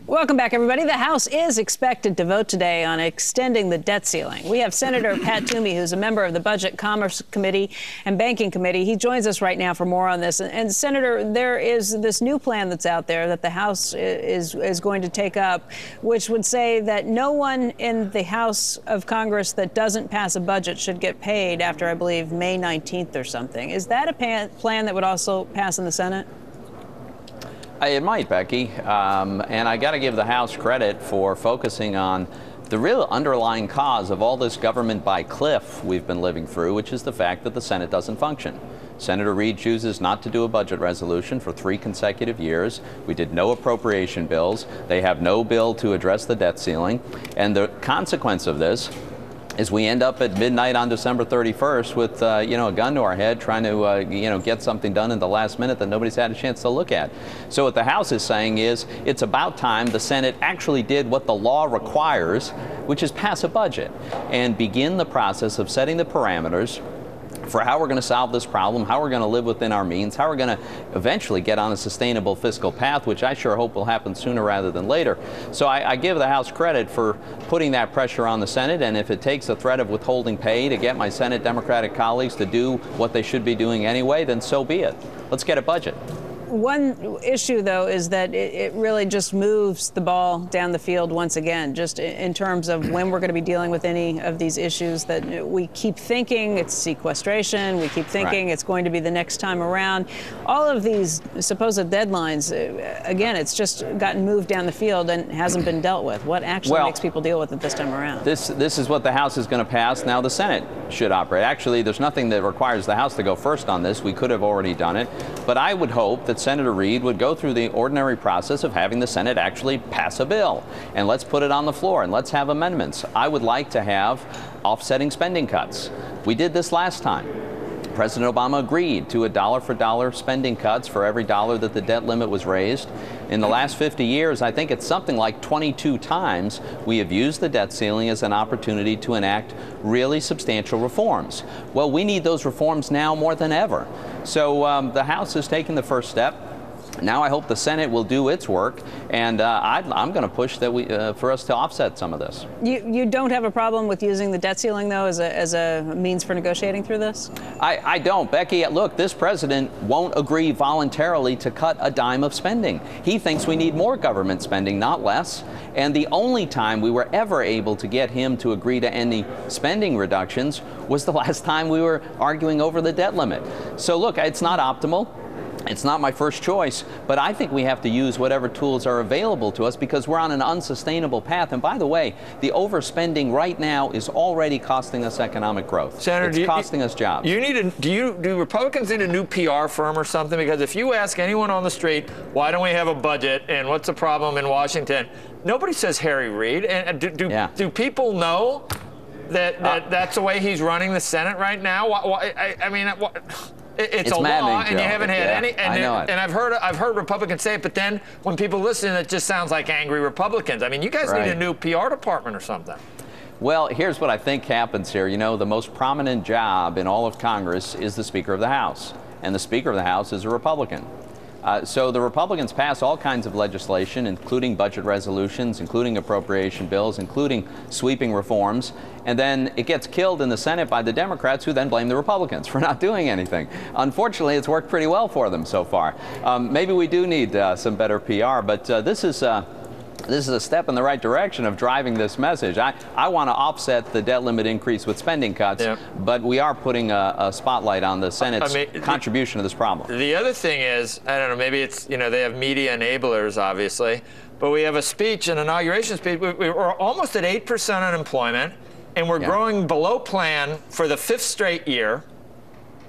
Welcome back, everybody. The House is expected to vote today on extending the debt ceiling. We have Senator Pat Toomey, who's a member of the Budget, Commerce Committee and Banking Committee. He joins us right now for more on this. And Senator, there is this new plan that's out there that the House is going to take up, which would say that no one in the House of Congress that doesn't pass a budget should get paid after, I believe, May 19th or something. Is that a plan that would also pass in the Senate? It might, Becky, and I got to give the House credit for focusing on the real underlying cause of all this government by cliff we've been living through, which is the fact that the Senate doesn't function. Senator Reid chooses not to do a budget resolution for 3 consecutive years. We did no appropriation bills. They have no bill to address the debt ceiling. And the consequence of this is we end up at midnight on December 31st with, a gun to our head trying to, get something done in the last minute that nobody's had a chance to look at. So what the House is saying is it's about time the Senate actually did what the law requires, which is pass a budget and begin the process of setting the parameters for how we're going to solve this problem, how we're going to live within our means, how we're going to eventually get on a sustainable fiscal path, which I sure hope will happen sooner rather than later. So I give the House credit for putting that pressure on the Senate, and if it takes a threat of withholding pay to get my Senate Democratic colleagues to do what they should be doing anyway, then so be it. Let's get a budget. One issue, though, is that it really just moves the ball down the field once again, just in terms of when we're going to be dealing with any of these issues that we keep thinking it's sequestration, we keep thinking it's going to be the next time around. All of these supposed deadlines, again, it's just gotten moved down the field and hasn't been dealt with. What actually makes people deal with it this time around? This is what the House is going to pass. Now the Senate should operate. Actually, there's nothing that requires the House to go first on this. We could have already done it. But I would hope that Senator Reid would go through the ordinary process of having the Senate actually pass a bill. And let's put it on the floor and let's have amendments. I would like to have offsetting spending cuts. We did this last time. President Obama agreed to $1-for-dollar spending cuts for every dollar that the debt limit was raised. In the last 50 years, I think it's something like 22 times we have used the debt ceiling as an opportunity to enact really substantial reforms. Well, we need those reforms now more than ever. So the House has taken the first step. Now I hope the Senate will do its work, and I'm going to push that for us to offset some of this. You don't have a problem with using the debt ceiling, though, as a means for negotiating through this? I don't, Becky. Look, this president won't agree voluntarily to cut a dime of spending. He thinks we need more government spending, not less. And the only time we were ever able to get him to agree to any spending reductions was the last time we were arguing over the debt limit. So look, it's not optimal. It's not my first choice, but I think we have to use whatever tools are available to us because we're on an unsustainable path. And by the way, the overspending right now is already costing us economic growth. Senator, it's costing us jobs. Do Republicans need a new PR firm or something? Because if you ask anyone on the street, why don't we have a budget and what's the problem in Washington? Nobody says Harry Reid. And do people know that that's the way he's running the Senate right now? It's a law, and you haven't had any. And I've heard Republicans say it, but then when people listen, it just sounds like angry Republicans. I mean, you guys need a new PR department or something. Well, here's what I think happens here. You know, the most prominent job in all of Congress is the Speaker of the House, and the Speaker of the House is a Republican. So the Republicans pass all kinds of legislation, including budget resolutions, including appropriation bills, including sweeping reforms, and then it gets killed in the Senate by the Democrats, who then blame the Republicans for not doing anything. Unfortunately, it's worked pretty well for them so far. Maybe we do need some better PR, but this is a step in the right direction of driving this message. I want to offset the debt limit increase with spending cuts, but we are putting a spotlight on the Senate's contribution to this problem. The other thing is, I don't know, maybe it's, they have media enablers, obviously, but we have a speech, an inauguration speech. We're almost at 8% unemployment, and we're growing below plan for the 5th straight year,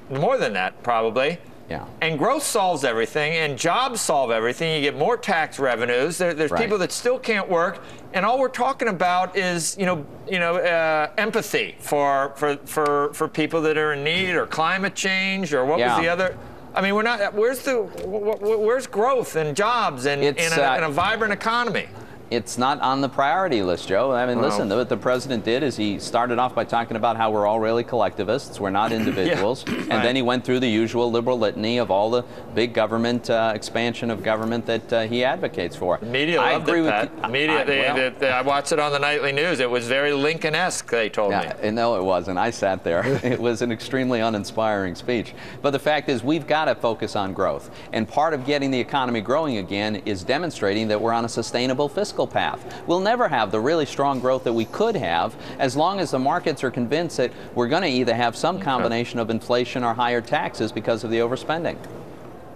more than that, probably. Yeah. And growth solves everything, and jobs solve everything. You get more tax revenues. There's people that still can't work, and all we're talking about is, empathy for people that are in need, or climate change, or what was the other? I mean, we're not. Where's growth and jobs and a vibrant economy? It's not on the priority list, Joe. I mean, listen, what the president did is he started off by talking about how we're all really collectivists, we're not individuals, and then he went through the usual liberal litany of all the big government, expansion of government that he advocates for. Media loved it, Pat. Media, I watched it on the nightly news. It was very Lincoln-esque, they told me. No, it wasn't. I sat there. It was an extremely uninspiring speech. But the fact is, we've got to focus on growth. And part of getting the economy growing again is demonstrating that we're on a sustainable fiscal path. We'll never have the really strong growth that we could have as long as the markets are convinced that we're going to either have some combination of inflation or higher taxes because of the overspending.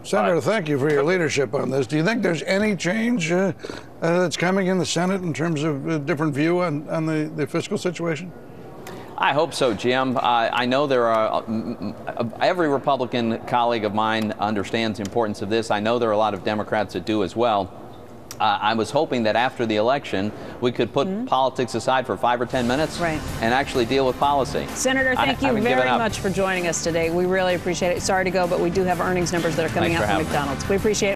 Senator, thank you for your leadership on this. Do you think there's any change that's coming in the Senate in terms of a different view on the fiscal situation? I hope so, Jim. I know there are, every Republican colleague of mine understands the importance of this. I know there are a lot of Democrats that do as well. I was hoping that after the election, we could put politics aside for 5 or 10 minutes and actually deal with policy. Senator, thank you very much for joining us today. We really appreciate it. Sorry to go, but we do have earnings numbers that are coming out from McDonald's. We appreciate it.